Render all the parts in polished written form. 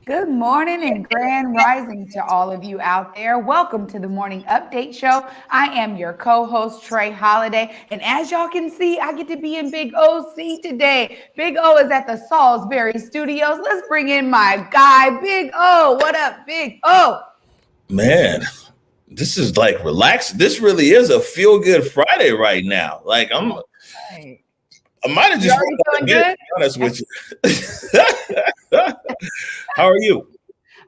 Good morning and grand rising to all of you out there. Welcome to the Morning Update Show. I am your co host, Trey Holiday. And as y'all can see, I get to be in Big O's seat today. Big O is at the Salisbury Studios. Let's bring in my guy, Big O. What up, Big O? Man, this is like relaxed. This really is a feel good Friday right now. Like Right. I might have You just already woke up feeling again, to good? be honest with you. How are you?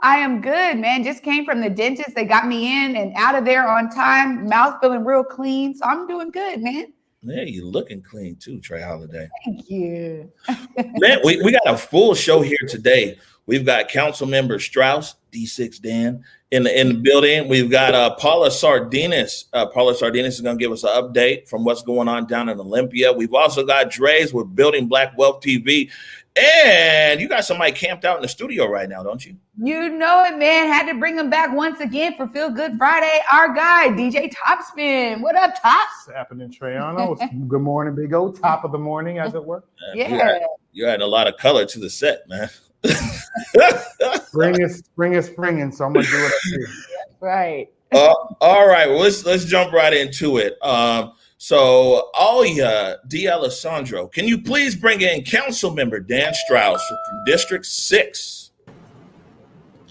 I am good, man. Just came from the dentist. They got me in and out of there on time. Mouth feeling real clean. So I'm doing good, man. Yeah, you looking clean too, Trey Holiday. Thank you. Man, we got a full show here today. We've got Councilmember Strauss, D6 Dan, in the building. We've got Paula Sardinas. Paula Sardinas is going to give us an update from what's going on down in Olympia. We've also got Draze with Building Black Wealth TV. And you got somebody camped out in the studio right now, don't you? You know it, man. Had to bring him back once again for Feel Good Friday. Our guy, DJ Topspin. What up, Top? What's happening, Treyano? Good morning, Big O. Top of the morning, as it were. Yeah. You're adding a lot of color to the set, man. Spring is springing, so I'm gonna do it up here. Right. All right, well, let's jump right into it. So, Alia D'Alessandro, can you please bring in Councilmember Dan Strauss from District 6?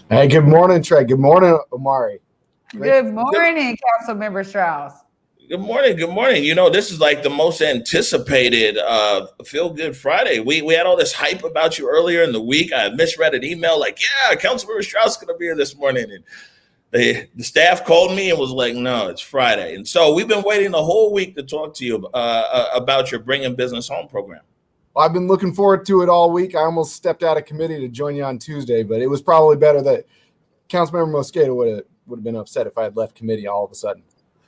Hey, good morning, Trey. Good morning, Omari. Good morning, Councilmember Strauss. Good morning. Good morning. You know, this is like the most anticipated Feel Good Friday. We had all this hype about you earlier in the week. I misread an email like, yeah, Councilmember Strauss is going to be here this morning. And the staff called me and was like, no, it's Friday. And so we've been waiting the whole week to talk to you about your Bringing Business Home program. Well, I've been looking forward to it all week. I almost stepped out of committee to join you on Tuesday, but it was probably better that Councilmember Mosqueda would have been upset if I had left committee all of a sudden.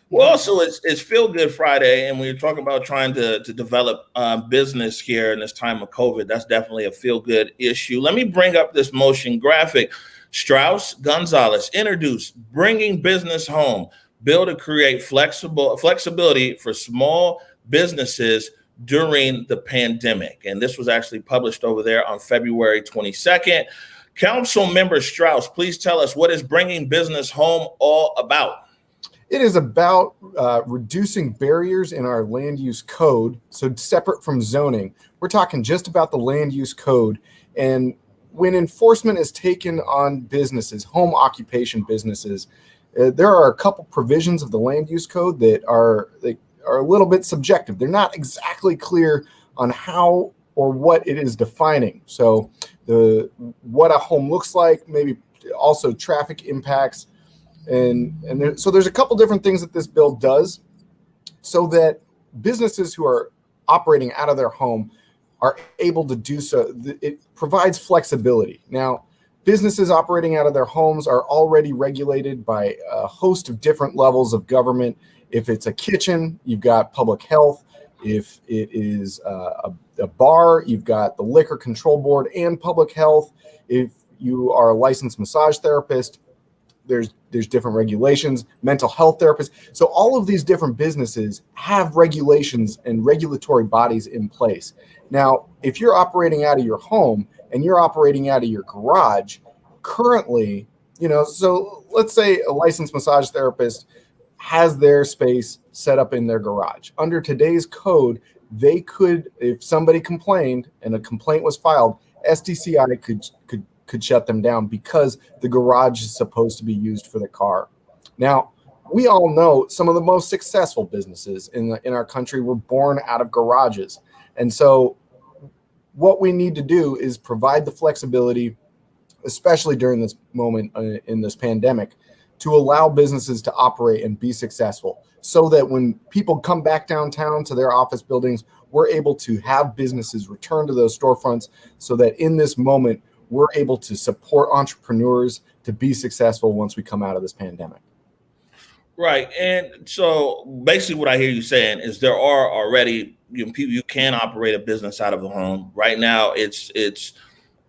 Well, also, it's Feel Good Friday, and we're talking about trying to develop business here in this time of COVID. That's definitely a feel good issue. Let me bring up this motion graphic. Strauss Gonzalez introduced Bringing Business Home, bill to create flexibility for small businesses during the pandemic. And this was actually published over there on February 22nd. Councilmember Strauss, please tell us, what is Bringing Business Home all about? It is about reducing barriers in our land use code. So separate from zoning, we're talking just about the land use code. And when enforcement is taken on businesses, home occupation businesses, there are a couple provisions of the land use code that are a little bit subjective. They're not exactly clear on how or what it is defining. So what a home looks like, maybe also traffic impacts. So there's a couple different things that this bill does so that businesses who are operating out of their home are able to do so. It provides flexibility. Now, businesses operating out of their homes are already regulated by a host of different levels of government. If it's a kitchen, you've got public health. If it is a bar, you've got the Liquor Control Board and public health. If you are a licensed massage therapist, there's different regulations, mental health therapists. So all of these different businesses have regulations and regulatory bodies in place. Now, if you're operating out of your home and you're operating out of your garage, currently, so let's say a licensed massage therapist has their space set up in their garage. Under today's code, they could, if somebody complained and a complaint was filed, SDCI could shut them down because the garage is supposed to be used for the car. Now, we all know some of the most successful businesses in our country were born out of garages. And so what we need to do is provide the flexibility, especially during this moment in this pandemic, to allow businesses to operate and be successful so that when people come back downtown to their office buildings, we're able to have businesses return to those storefronts so that in this moment, we're able to support entrepreneurs to be successful once we come out of this pandemic. Right. And so basically what I hear you saying is there are already people, you can operate a business out of the home. Right now, it's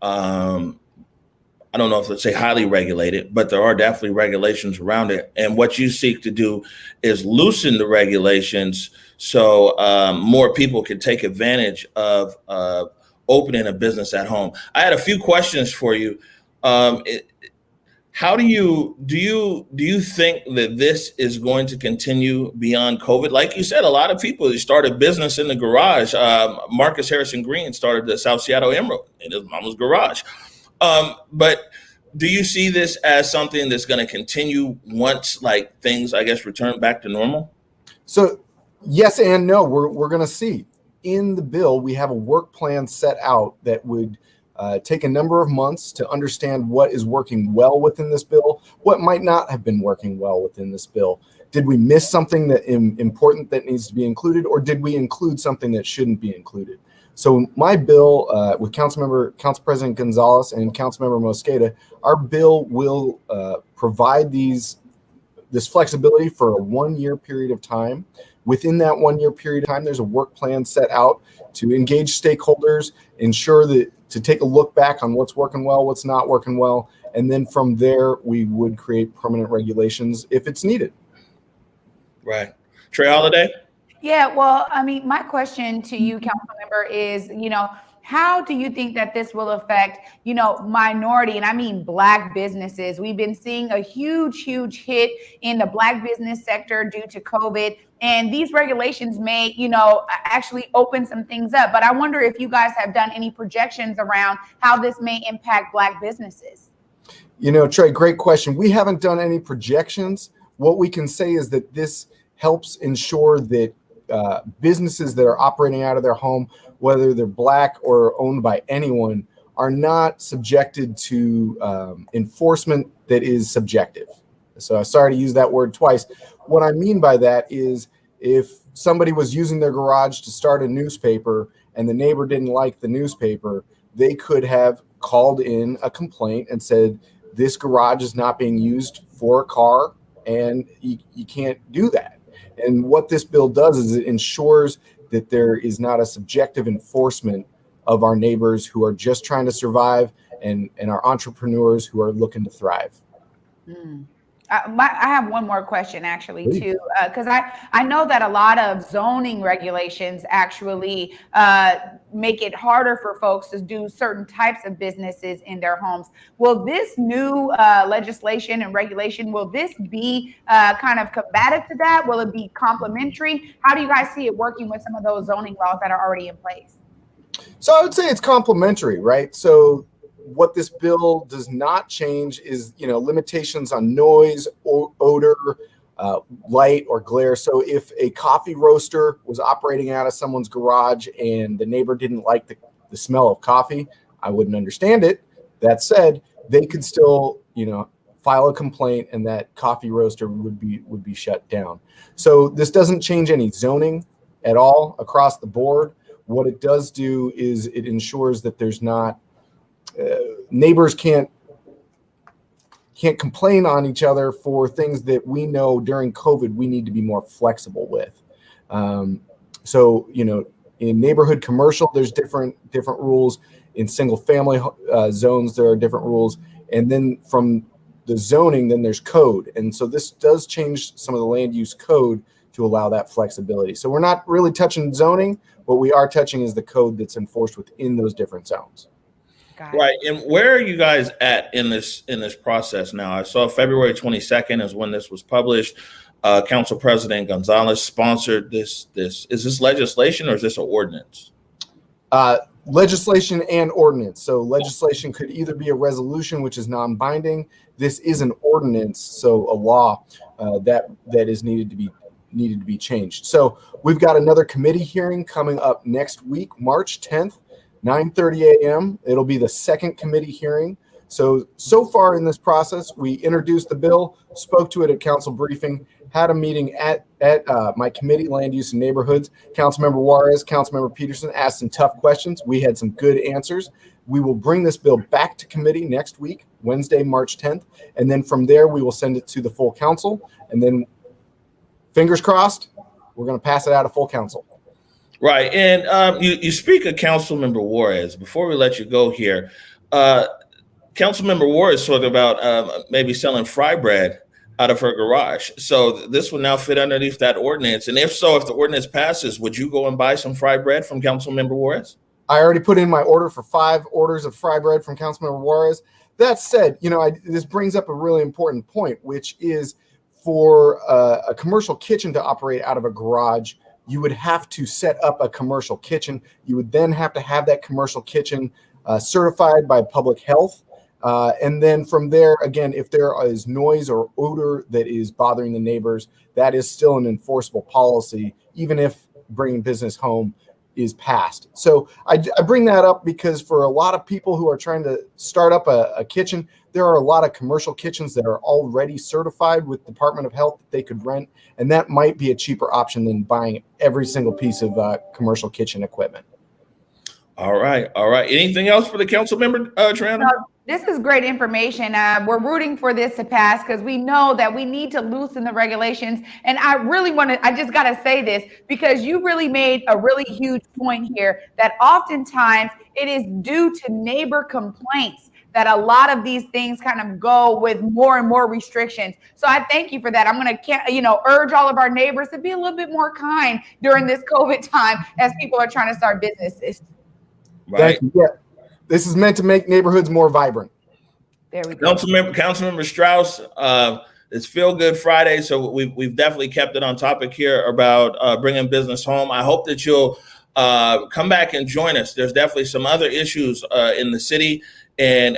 I don't know if let's say highly regulated, but there are definitely regulations around it. And what you seek to do is loosen the regulations so more people can take advantage of opening a business at home. I had a few questions for you. Um, it, how do you think that this is going to continue beyond COVID? Like you said, a lot of people started business in the garage. Marcus Harrison Green started the South Seattle Emerald in his mama's garage. But do you see this as something that's going to continue once like things, I guess, return back to normal? So yes and no. We're going to see. In the bill, we have a work plan set out that would take a number of months to understand what is working well within this bill, what might not have been working well within this bill. Did we miss something that important that needs to be included, or did we include something that shouldn't be included? So my bill with Council President Gonzalez and Councilmember Mosqueda, our bill will provide this flexibility for a 1-year period of time. Within that 1-year period of time, there's a work plan set out to engage stakeholders, ensure that to take a look back on what's working well, what's not working well, and then from there we would create permanent regulations if it's needed. Right. Trey Holiday? Yeah, well, I mean, my question to you, Councilmember, is, how do you think that this will affect, minority, and I mean Black businesses? We've been seeing a huge hit in the Black business sector due to COVID, and these regulations may, actually open some things up. But I wonder if you guys have done any projections around how this may impact Black businesses. Trey, great question. We haven't done any projections. What we can say is that this helps ensure that businesses that are operating out of their home, whether they're Black or owned by anyone, are not subjected to enforcement that is subjective. So I'm sorry to use that word twice. What I mean by that is if somebody was using their garage to start a newspaper and the neighbor didn't like the newspaper, they could have called in a complaint and said, this garage is not being used for a car and you can't do that. And what this bill does is it ensures that there is not a subjective enforcement of our neighbors who are just trying to survive and our entrepreneurs who are looking to thrive. I have one more question actually too, because I know that a lot of zoning regulations actually make it harder for folks to do certain types of businesses in their homes. Will this new legislation and regulation, will this be kind of combative to that? Will it be complementary? How do you guys see it working with some of those zoning laws that are already in place? So I would say it's complementary, right? So what this bill does not change is, limitations on noise, odor, light, or glare. So if a coffee roaster was operating out of someone's garage and the neighbor didn't like the smell of coffee, I wouldn't understand it. That said, they could still, file a complaint and that coffee roaster would be shut down. So this doesn't change any zoning at all across the board. What it does do is it ensures that there's not neighbors can't complain on each other for things that we know during COVID we need to be more flexible with. So in neighborhood commercial, there's different rules. In single family zones, there are different rules. And then from the zoning, then there's code. And so this does change some of the land use code to allow that flexibility. So we're not really touching zoning. What we are touching is the code that's enforced within those different zones. Right. And where are you guys at in this process now? I saw February 22nd is when this was published. Council President Gonzalez sponsored this. Is this legislation or is this an ordinance? Legislation and ordinance. So legislation could either be a resolution, which is non-binding. This is an ordinance, so a law that is needed to be changed. So we've got another committee hearing coming up next week, March 10th. 9:30 a.m. It'll be the second committee hearing. So far in this process, we introduced the bill, spoke to it at council briefing, had a meeting at my committee, Land Use and Neighborhoods. Councilmember Juarez, Councilmember Peterson asked some tough questions. We had some good answers. We will bring this bill back to committee next week, Wednesday, March 10th. And then from there, we will send it to the full council. And then fingers crossed, we're going to pass it out of full council. Right. And you speak of Councilmember Juarez. Before we let you go here, Councilmember Juarez talked about maybe selling fry bread out of her garage. So this would now fit underneath that ordinance. And if so, if the ordinance passes, would you go and buy some fry bread from Councilmember Juarez? I already put in my order for 5 orders of fry bread from Councilmember Juarez. that said, this brings up a really important point, which is for a commercial kitchen to operate out of a garage, you would have to set up a commercial kitchen. You would then have to have that commercial kitchen certified by public health. And then from there, again, if there is noise or odor that is bothering the neighbors, that is still an enforceable policy, even if bringing business home is passed. So I bring that up because for a lot of people who are trying to start up a kitchen, there are a lot of commercial kitchens that are already certified with Department of Health that they could rent, and that might be a cheaper option than buying every single piece of commercial kitchen equipment. All right. Anything else for the council member, Triana? This is great information. We're rooting for this to pass because we know that we need to loosen the regulations. And I just got to say this because you really made a really huge point here that oftentimes it is due to neighbor complaints that a lot of these things kind of go with more and more restrictions. So I thank you for that. I'm going to, urge all of our neighbors to be a little bit more kind during this COVID time as people are trying to start businesses. Right. Yeah. This is meant to make neighborhoods more vibrant. There we go. Councilmember Strauss, it's Feel Good Friday, so we've definitely kept it on topic here about bringing business home. I hope that you'll come back and join us. There's definitely some other issues in the city, and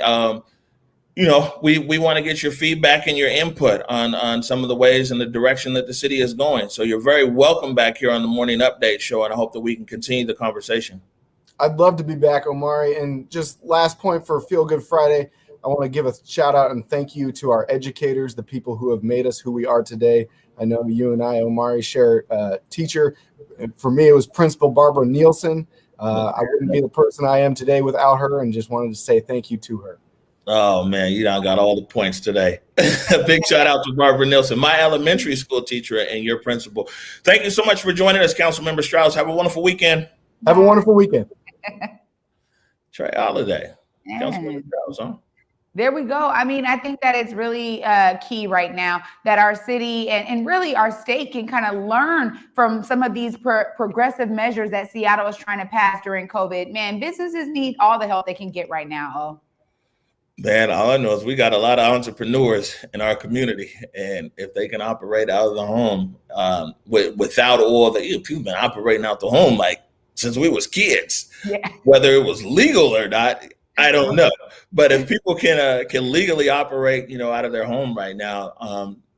we want to get your feedback and your input on some of the ways and the direction that the city is going. So you're very welcome back here on the Morning Update Show, and I hope that we can continue the conversation. I'd love to be back, Omari. And just last point for Feel Good Friday, I want to give a shout out and thank you to our educators, the people who have made us who we are today. I know you and I, Omari, share a teacher. For me, it was Principal Barbara Nielsen. I wouldn't be the person I am today without her, and just wanted to say thank you to her. Oh, man, you done got all the points today. Big shout out to Barbara Nielsen, my elementary school teacher and your principal. Thank you so much for joining us, Councilmember Strauss. Have a wonderful weekend. Have a wonderful weekend. Trey Holiday. Councilmember Strauss, huh? There we go. I mean, I think that it's really key right now that our city and really our state can kind of learn from some of these progressive measures that Seattle is trying to pass during COVID. Man, businesses need all the help they can get right now. Man, all I know is we got a lot of entrepreneurs in our community, and if they can operate out of the home without all the people been operating out the home like since we was kids, whether it was legal or not, I don't know. But if people can legally operate, out of their home right now,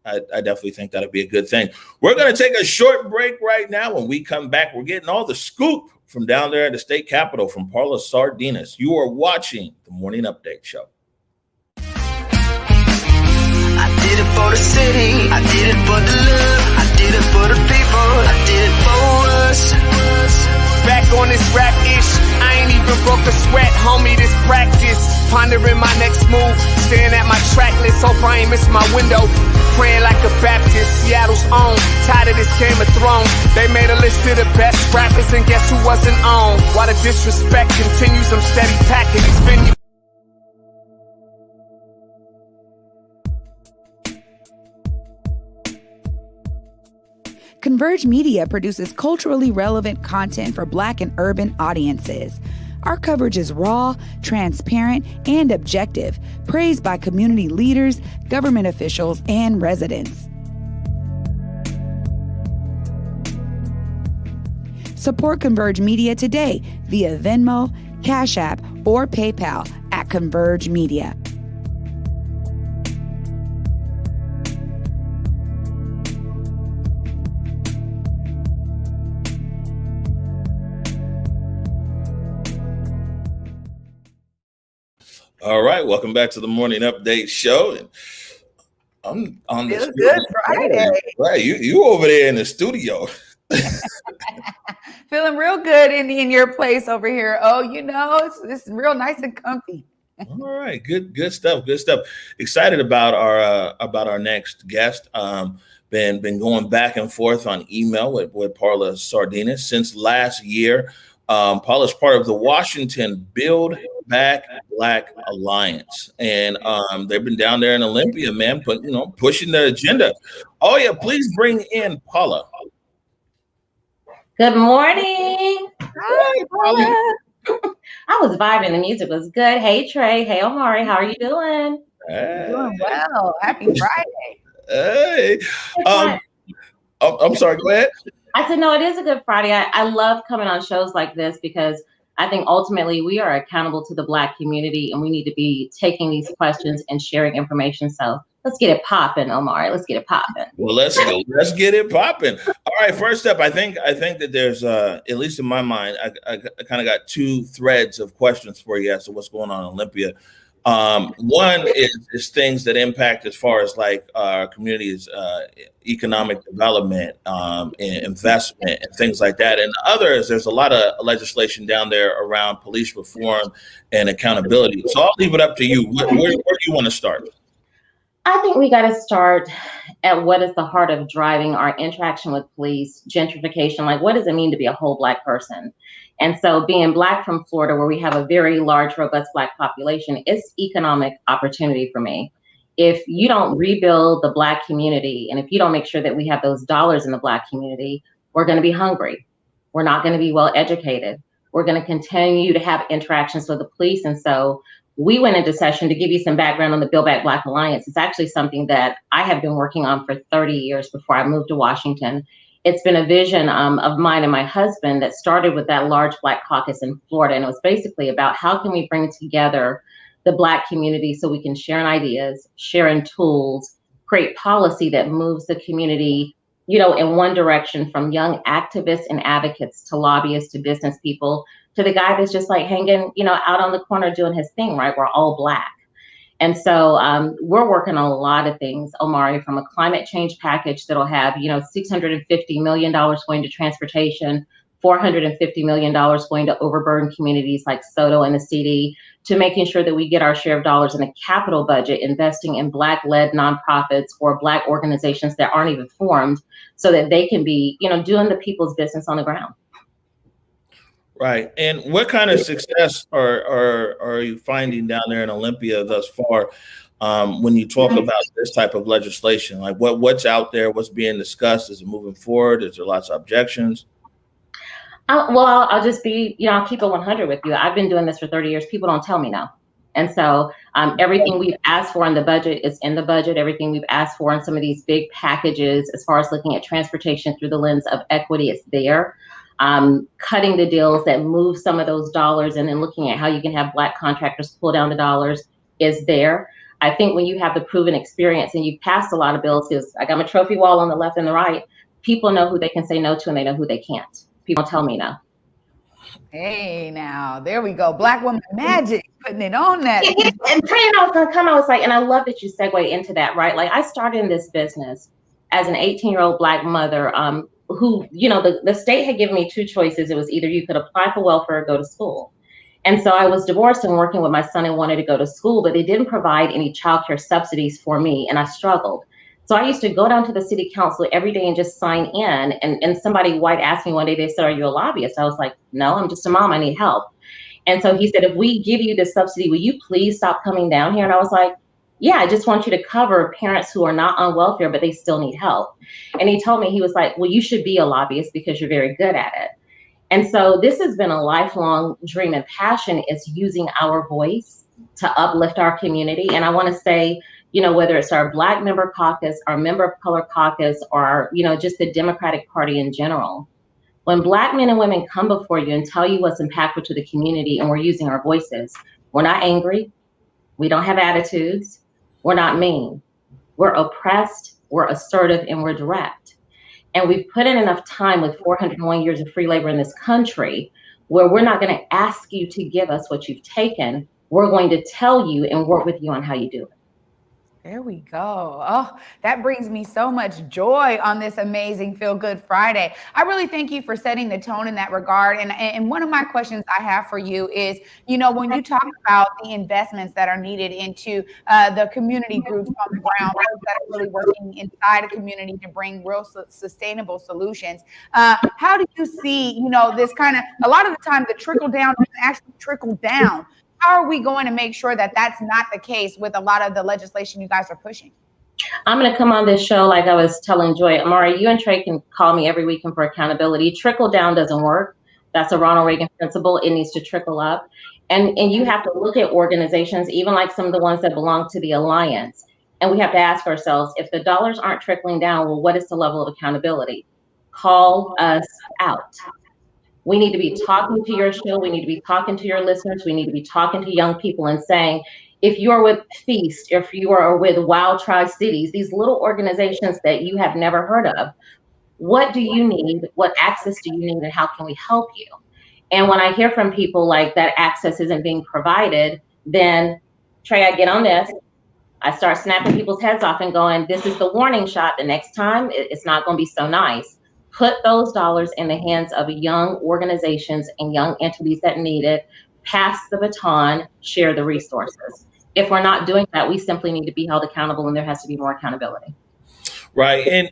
I definitely think that'd be a good thing. We're going to take a short break right now. When we come back, we're getting all the scoop from down there at the state capitol from Paula Sardinas. You are watching the Morning Update Show. I did it for the city, I did it for the love, I did it for the people, I did it for us. Back on this rap-ish, I ain't even broke a sweat, homie, this practice. Pondering my next move, staring at my track list, hope I ain't miss my window. Praying like a Baptist, Seattle's own, tired of this Game of Thrones. They made a list of the best rappers and guess who wasn't on? While the disrespect continues, I'm steady packing these venues. Converge Media produces culturally relevant content for Black and urban audiences. Our coverage is raw, transparent, and objective, praised by community leaders, government officials, and residents. Support Converge Media today via Venmo, Cash App, or PayPal at Converge Media. All right, welcome back to the Morning Update Show. And I'm on the Good Friday. Right, you over there in the studio. Feeling real good in your place over here. Oh, it's real nice and comfy. All right, good stuff. Excited about our next guest. Been going back and forth on email with Paula Sardinas since last year. Paula's part of the Washington Build Back Black Alliance, and they've been down there in Olympia, man, pushing the agenda. Oh yeah, please bring in Paula. Good morning. Hi, Paula. I was vibing. The music was good. Hey, Trey. Hey, Omari. How are you doing? Doing well. Happy Friday. Hey. It's I'm sorry, go ahead. I said, no, it is a good Friday. I love coming on shows like this because I think ultimately we are accountable to the Black community and we need to be taking these questions and sharing information. So let's get it popping, Omari. Let's get it popping. Well, let's go. Let's get it popping. All right. First up, I think that there's at least in my mind, I kind of got two threads of questions for you as to what's going on in Olympia. One is things that impact as far as like our community's economic development, and investment, and things like that. And the other is there's a lot of legislation down there around police reform and accountability. So I'll leave it up to you. Where do you want to start? I think we got to start at what is the heart of driving our interaction with police, gentrification. Like, what does it mean to be a whole Black person? And so being Black from Florida, where we have a very large, robust Black population, it's economic opportunity for me. If you don't rebuild the Black community, and if you don't make sure that we have those dollars in the Black community, we're going to be hungry. We're not going to be well educated. We're going to continue to have interactions with the police. And so we went into session to give you some background on the Build Back Black Alliance. It's actually something that I have been working on for 30 years before I moved to Washington. It's been a vision of mine and my husband that started with that large Black caucus in Florida. And it was basically about how can we bring together the Black community so we can share in ideas, share in tools, create policy that moves the community, in one direction, from young activists and advocates to lobbyists to business people to the guy that's just like hanging, out on the corner doing his thing, right? We're all Black. And so we're working on a lot of things, Omari, from a climate change package that'll have, $650 million going to transportation, $450 million going to overburdened communities like Soto and the CD, to making sure that we get our share of dollars in a capital budget, investing in Black-led nonprofits or Black organizations that aren't even formed so that they can be, doing the people's business on the ground. Right. And what kind of success are you finding down there in Olympia thus far when you talk about this type of legislation? Like what's out there? What's being discussed? Is it moving forward? Is there lots of objections? I'll just be, I'll keep it 100 with you. I've been doing this for 30 years. People don't tell me no. And so everything we've asked for in the budget is in the budget. Everything we've asked for in some of these big packages, as far as looking at transportation through the lens of equity, is there. Cutting the deals that move some of those dollars and then looking at how you can have Black contractors pull down the dollars is there. I think when you have the proven experience and you've passed a lot of bills, because I got my trophy wall on the left and the right, people know who they can say no to and they know who they can't. People tell me no. Hey, now, there we go. Black woman magic, putting it on that. And Trey and I was going to come, I was like, and I love that you segue into that, right? Like, I started in this business as an 18-year-old Black mother who, the state had given me two choices. It was either you could apply for welfare or go to school. And so I was divorced and working with my son and wanted to go to school, but they didn't provide any childcare subsidies for me, and I struggled. So I used to go down to the city council every day and just sign in. And somebody white asked me one day, they said, "Are you a lobbyist?" I was like, "No, I'm just a mom. I need help." And so he said, "If we give you this subsidy, will you please stop coming down here?" And I was like, "Yeah, I just want you to cover parents who are not on welfare, but they still need help." And he told me, he was like, "Well, you should be a lobbyist because you're very good at it." And so this has been a lifelong dream and passion, is using our voice to uplift our community. And I want to say, whether it's our Black member caucus, our member of color caucus, or, just the Democratic Party in general, when Black men and women come before you and tell you what's impactful to the community and we're using our voices, we're not angry. We don't have attitudes. We're not mean. We're oppressed, we're assertive, and we're direct. And we've put in enough time with 401 years of free labor in this country where we're not going to ask you to give us what you've taken. We're going to tell you and work with you on how you do it. There we go. Oh, that brings me so much joy on this amazing Feel Good Friday. I really thank you for setting the tone in that regard. And one of my questions I have for you is, when you talk about the investments that are needed into the community groups on the ground, those that are really working inside a community to bring real sustainable solutions, how do you see, this kind of, a lot of the time the trickle down doesn't actually trickle down. How are we going to make sure that that's not the case with a lot of the legislation you guys are pushing? I'm going to come on this show like I was telling Joy. Amari, you and Trey can call me every weekend for accountability. Trickle down doesn't work. That's a Ronald Reagan principle. It needs to trickle up. And you have to look at organizations, even like some of the ones that belong to the Alliance. And we have to ask ourselves, if the dollars aren't trickling down, well, what is the level of accountability? Call us out. We need to be talking to your show. We need to be talking to your listeners. We need to be talking to young people and saying, if you are with Feast, if you are with Wild Tri-Cities, these little organizations that you have never heard of, what do you need? What access do you need? And how can we help you? And when I hear from people like that access isn't being provided, then Trey, I get on this. I start snapping people's heads off and going, this is the warning shot. The next time, it's not going to be so nice. Put those dollars in the hands of young organizations and young entities that need it. Pass the baton, share the resources. If we're not doing that, we simply need to be held accountable, and there has to be more accountability. Right. And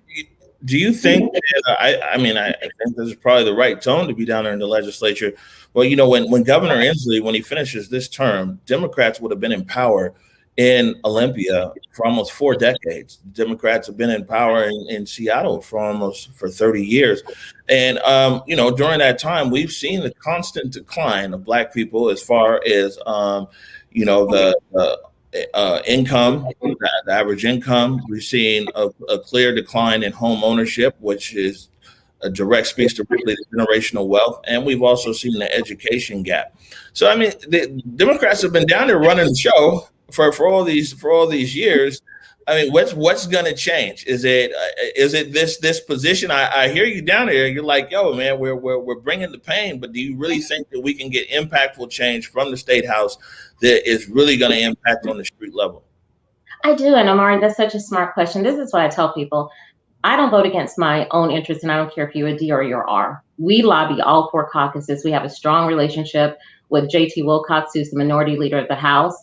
do you think that, I think this is probably the right tone to be down there in the legislature. Well, when Governor Inslee, when he finishes this term, Democrats would have been in power in Olympia for almost 4 decades. Democrats have been in power in Seattle for 30 years. And, during that time, we've seen the constant decline of Black people as far as, the income, the average income. We've seen a clear decline in home ownership, which is a direct speaks directly to generational wealth. And we've also seen the education gap. So, the Democrats have been down there running the show for all these years. What's going to change? Is it this position? I hear you down there. You're like, yo, man, we're bringing the pain. But do you really think that we can get impactful change from the State House that is really going to impact on the street level? I do. And Amari, that's such a smart question. This is what I tell people. I don't vote against my own interests, and I don't care if you're a D or you're R. We lobby all 4 caucuses. We have a strong relationship with J.T. Wilcox, who's the minority leader of the House.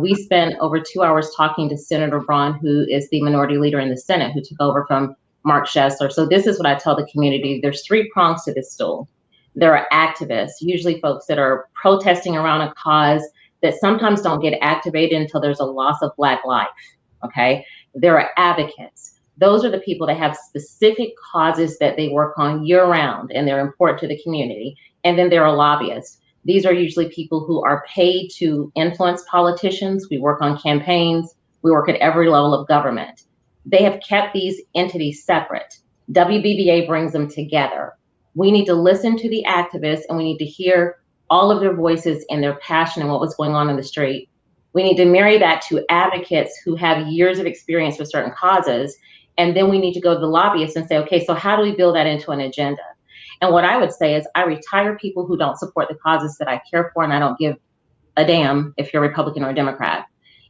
We spent over 2 hours talking to Senator Braun, who is the minority leader in the Senate, who took over from Mark Schessler. So this is what I tell the community. There's 3 prongs to this stool. There are activists, usually folks that are protesting around a cause that sometimes don't get activated until there's a loss of Black life, okay? There are advocates. Those are the people that have specific causes that they work on year-round, and they're important to the community. And then there are lobbyists. These are usually people who are paid to influence politicians. We work on campaigns. We work at every level of government. They have kept these entities separate. WBBA brings them together. We need to listen to the activists, and we need to hear all of their voices and their passion and what was going on in the street. We need to marry that to advocates who have years of experience with certain causes. And then we need to go to the lobbyists and say, okay, so how do we build that into an agenda? And what I would say is I retire people who don't support the causes that I care for, and I don't give a damn if you're Republican or Democrat.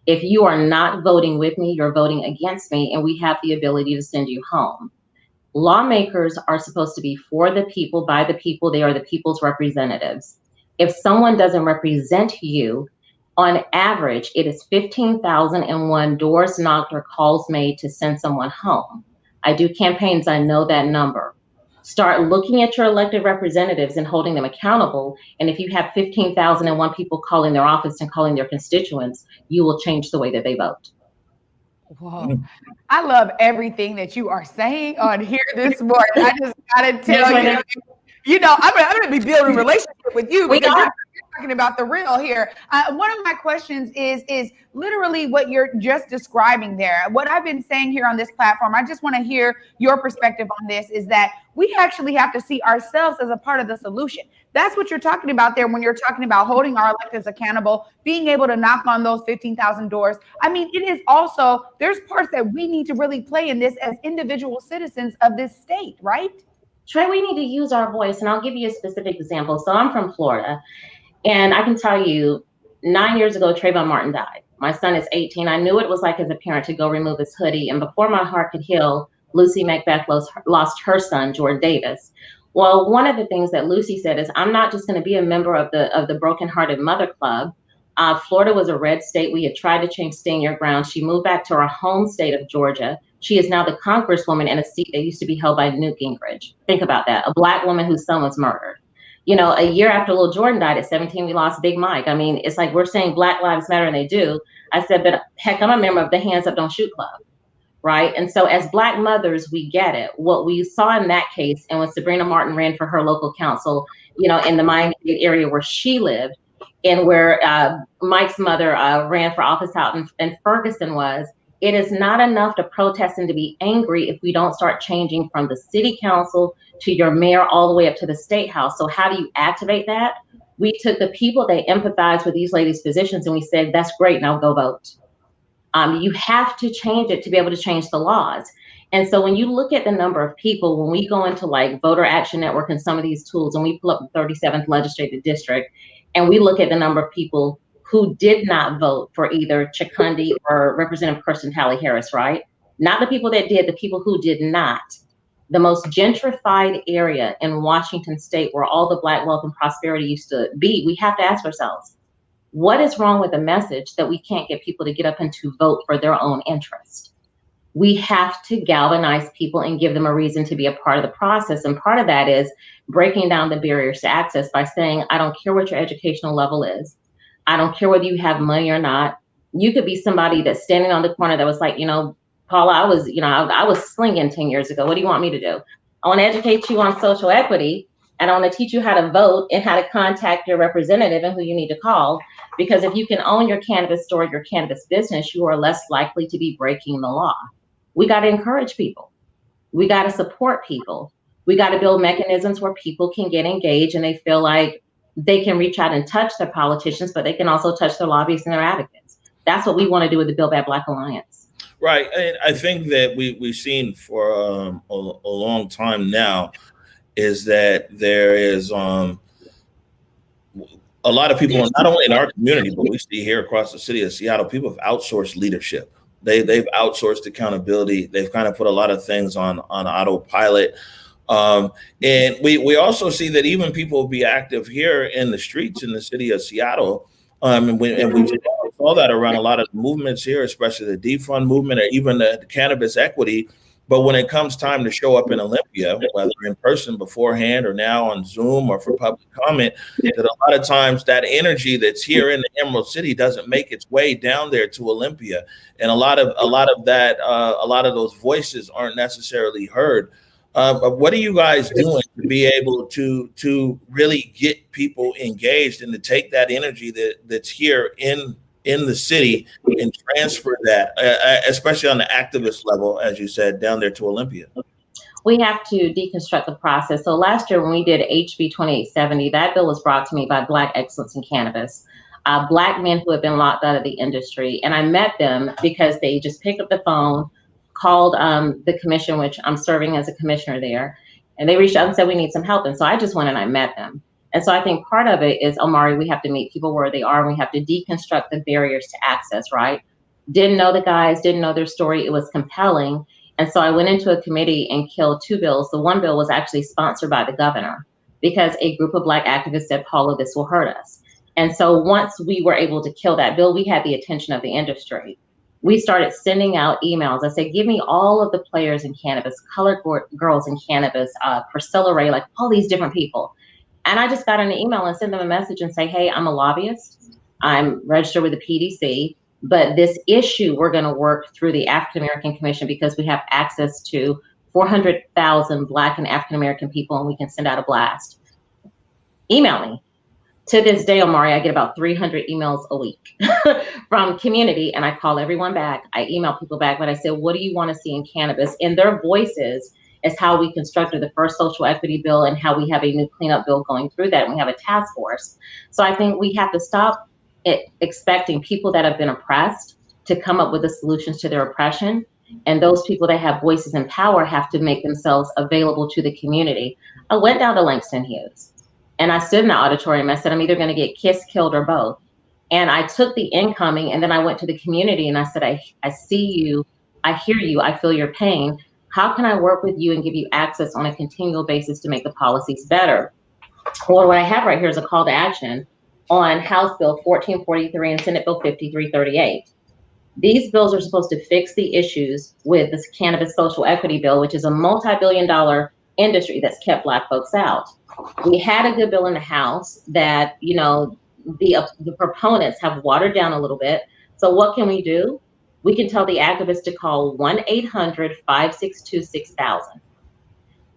If you are not voting with me, you're voting against me, and we have the ability to send you home. Lawmakers are supposed to be for the people, by the people. They are the people's representatives. If someone doesn't represent you, on average, it is 15,001 doors knocked or calls made to send someone home. I do campaigns, I know that number. Start looking at your elected representatives and holding them accountable. And if you have 15,001 people calling their office and calling their constituents, you will change the way that they vote. Whoa. I love everything that you are saying on here this morning. I just gotta tell you, I'm gonna be building a relationship with you because you're talking about the real here. One of my questions is literally what you're just describing there. What I've been saying here on this platform, I just want to hear your perspective on this, is that we actually have to see ourselves as a part of the solution. That's what you're talking about there when you're talking about holding our electeds accountable, being able to knock on those 15,000 doors. It is also, there's parts that we need to really play in this as individual citizens of this state, right? Trey, we need to use our voice, and I'll give you a specific example. So I'm from Florida, and I can tell you 9 years ago, Trayvon Martin died. My son is 18. I knew what it was like as a parent to go remove his hoodie. And before my heart could heal, Lucy Macbeth lost her son, Jordan Davis. Well, one of the things that Lucy said is, I'm not just going to be a member of the Broken Hearted Mother Club. Florida was a red state. We had tried to change Stand Your Ground. She moved back to her home state of Georgia. She is now the congresswoman in a seat that used to be held by Newt Gingrich. Think about that. A Black woman whose son was murdered. A year after little Jordan died at 17, we lost Big Mike. It's like we're saying Black Lives Matter, and they do. I said, but heck, I'm a member of the Hands Up, Don't Shoot Club, right? And so as Black mothers, we get it. What we saw in that case, and when Sabrina Martin ran for her local council, in the Miami-Dade area where she lived, and where Mike's mother ran for office out in Ferguson was. It is not enough to protest and to be angry if we don't start changing from the city council to your mayor all the way up to the state house. So how do you activate that? We took the people that empathize with these ladies' positions and we said, that's great, now go vote. You have to change it to be able to change the laws. And so when you look at the number of people, when we go into like Voter Action Network and some of these tools, and we pull up the 37th legislative district, and we look at the number of people who did not vote for either Chikundi or Representative Kirsten Talley Harris, right? Not the people that did, the people who did not. The most gentrified area in Washington state where all the Black wealth and prosperity used to be, we have to ask ourselves, what is wrong with the message that we can't get people to get up and to vote for their own interest? We have to galvanize people and give them a reason to be a part of the process. And part of that is breaking down the barriers to access by saying, I don't care what your educational level is. I don't care whether you have money or not. You could be somebody that's standing on the corner that was like, Paula, I was slinging 10 years ago. What do you want me to do? I want to educate you on social equity, and I want to teach you how to vote and how to contact your representative and who you need to call. Because if you can own your cannabis store, your cannabis business, you are less likely to be breaking the law. We got to encourage people. We got to support people. We got to build mechanisms where people can get engaged and they feel like they can reach out and touch their politicians, but they can also touch their lobbyists and their advocates. That's what we want to do with the Build Back Black Alliance. Right. And I think that we've seen for a long time now is that there is a lot of people, not only in our community, but we see here across the city of Seattle, people have outsourced leadership. They've outsourced accountability. They've kind of put a lot of things on autopilot. And we also see that even people will be active here in the streets in the city of Seattle. And we saw that around a lot of movements here, especially the defund movement or even the cannabis equity. But when it comes time to show up in Olympia, whether in person beforehand or now on Zoom or for public comment, that a lot of times that energy that's here in the Emerald City doesn't make its way down there to Olympia. And a lot of those voices aren't necessarily heard. But what are you guys doing to be able to really get people engaged and to take that energy that's here in the city and transfer that, especially on the activist level, as you said, down there to Olympia? We have to deconstruct the process. So last year when we did HB 2870, that bill was brought to me by Black Excellence in Cannabis, Black men who have been locked out of the industry. And I met them because they just picked up the phone, called the commission, which I'm serving as a commissioner there, and they reached out and said, we need some help. And so I just went and I met them. And so I think part of it is, Omari, we have to meet people where they are, and we have to deconstruct the barriers to access, right? Didn't know the guys, didn't know their story. It was compelling. And so I went into a committee and killed two bills. The one bill was actually sponsored by the governor because a group of Black activists said, Paula, this will hurt us. And so once we were able to kill that bill, we had the attention of the industry. We started sending out emails. I said, give me all of the players in cannabis, colored girls in cannabis, Priscilla Ray, like all these different people. And I just got an email and sent them a message and say, hey, I'm a lobbyist. I'm registered with the PDC, but this issue, we're gonna work through the African American Commission because we have access to 400,000 Black and African American people, and we can send out a blast. Email me. To this day, Omari, I get about 300 emails a week from community, and I call everyone back. I email people back, but I say, what do you want to see in cannabis? And their voices is how we constructed the first social equity bill and how we have a new cleanup bill going through that, and we have a task force. So I think we have to stop expecting people that have been oppressed to come up with the solutions to their oppression. And those people that have voices and power have to make themselves available to the community. I went down to Langston Hughes. And I stood in the auditorium. I said, I'm either going to get kissed, killed, or both. And I took the incoming, and then I went to the community and I said, I see you, I hear you, I feel your pain. How can I work with you and give you access on a continual basis to make the policies better? Well, what I have right here is a call to action on House Bill 1443 and Senate Bill 5338. These bills are supposed to fix the issues with this cannabis social equity bill, which is a multi-billion-dollar industry that's kept Black folks out. We had a good bill in the House that, the proponents have watered down a little bit. So what can we do? We can tell the activists to call 1-800-562-6000.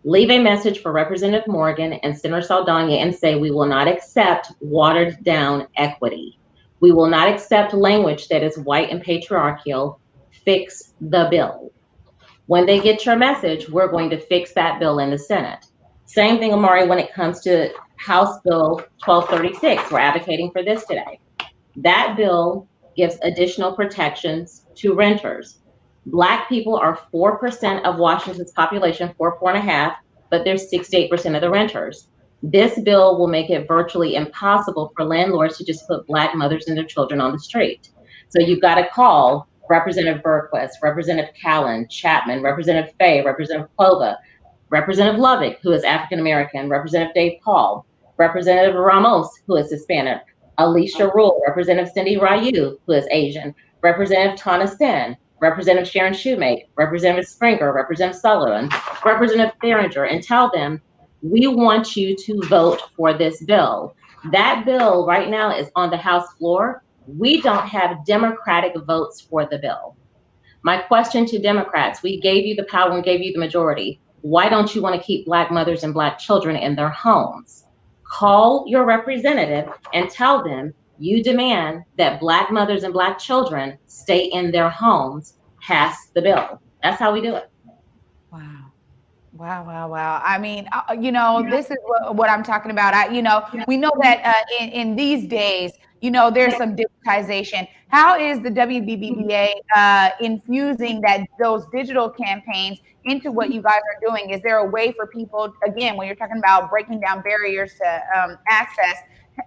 Leave a message for Representative Morgan and Senator Saldana and say, we will not accept watered down equity. We will not accept language that is white and patriarchal. Fix the bill. When they get your message, we're going to fix that bill in the Senate. Same thing, Amari, when it comes to House Bill 1236. We're advocating for this today. That bill gives additional protections to renters. Black people are 4% of Washington's population, 4.5, but they're 68% of the renters. This bill will make it virtually impossible for landlords to just put Black mothers and their children on the street. So you've got to call Representative Berquist, Representative Callan, Chapman, Representative Fay, Representative Clova, Representative Lovick, who is African-American, Representative Dave Paul, Representative Ramos, who is Hispanic, Alicia Rule, Representative Cindy Ryu, who is Asian, Representative Tana Sen, Representative Sharon Shoemake, Representative Springer, Representative Sullivan, Representative Theringer, and tell them, we want you to vote for this bill. That bill right now is on the House floor. We don't have Democratic votes for the bill. My question to Democrats, we gave you the power and gave you the majority. Why don't you want to keep Black mothers and Black children in their homes? Call your representative and tell them you demand that Black mothers and Black children stay in their homes. Pass the bill. That's how we do it. Wow. Wow, wow, wow. I mean, this is what I'm talking about. We know that in these days, there's some digitization. How is the WBBBA infusing those digital campaigns into what you guys are doing? Is there a way for people, again, when you're talking about breaking down barriers to access,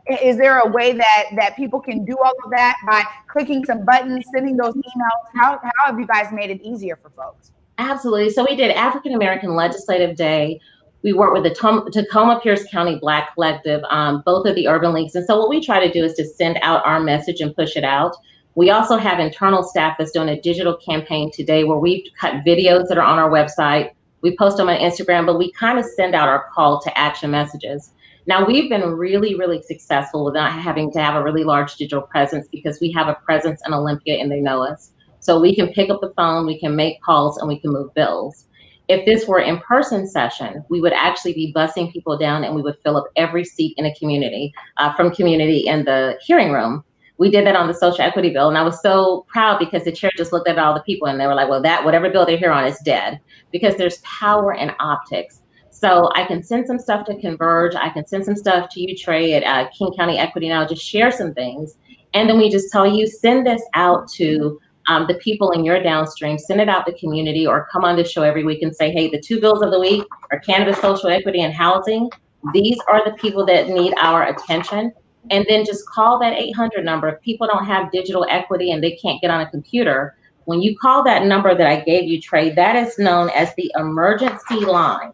is there a way that people can do all of that by clicking some buttons, sending those emails? How have you guys made it easier for folks? Absolutely. So we did African American Legislative Day. We work with the Tacoma Pierce County Black Collective, both of the urban leagues. And so what we try to do is to send out our message and push it out. We also have internal staff that's doing a digital campaign today where we've cut videos that are on our website. We post them on Instagram, but we kind of send out our call to action messages. Now, we've been really, really successful without having to have a really large digital presence because we have a presence in Olympia and they know us. So we can pick up the phone, we can make calls, and we can move bills. If this were an in-person session, we would actually be bussing people down and we would fill up every seat in a community, from community in the hearing room. We did that on the social equity bill, and I was so proud because the chair just looked at all the people and they were like, well, whatever bill they're here on is dead, because there's power in optics. So I can send some stuff to Converge, I can send some stuff to you, Trey, at King County Equity Now, just share some things. And then we just tell you, send this out to the people in your downstream, send it out to community, or come on the show every week and say, hey, the 2 bills of the week are cannabis, social equity, and housing. These are the people that need our attention. And then just call that 800 number. If people don't have digital equity and they can't get on a computer, when you call that number that I gave you, Trey, that is known as the emergency line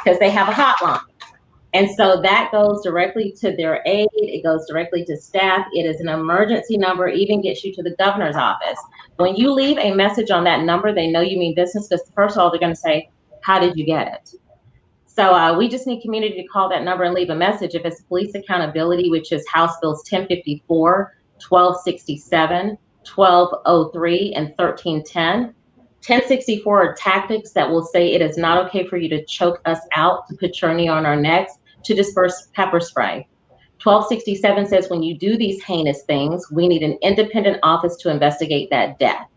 because they have a hotline. And so that goes directly to their aide. It goes directly to staff. It is an emergency number, even gets you to the governor's office. When you leave a message on that number, they know you mean business because first of all, they're going to say, how did you get it? So we just need community to call that number and leave a message. If it's police accountability, which is House Bills 1054, 1267, 1203, and 1310. 1064 are tactics that will say it is not okay for you to choke us out, to put your knee on our necks, to disperse pepper spray. 1267 says when you do these heinous things, we need an independent office to investigate that death.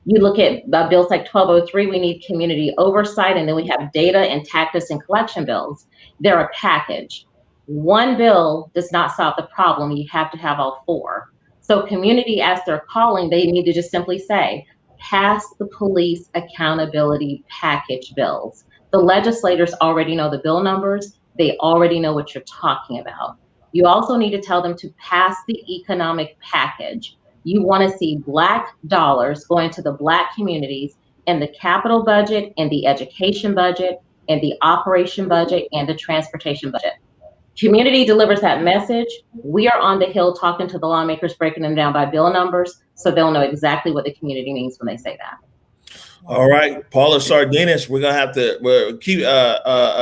You look at bills like 1203, we need community oversight, and then we have data and tactics and collection bills. They're a package. One bill does not solve the problem. You have to have all 4. So community, as they're calling, they need to just simply say, pass the police accountability package bills. The legislators already know the bill numbers. They already know what you're talking about. You also need to tell them to pass the economic package. You want to see Black dollars going to the Black communities in the capital budget, and the education budget, and the operation budget, and the transportation budget. Community delivers that message. We are on the Hill talking to the lawmakers, breaking them down by bill numbers, so they'll know exactly what the community means when they say that. All right, Paula Sardinas, we're gonna have to keep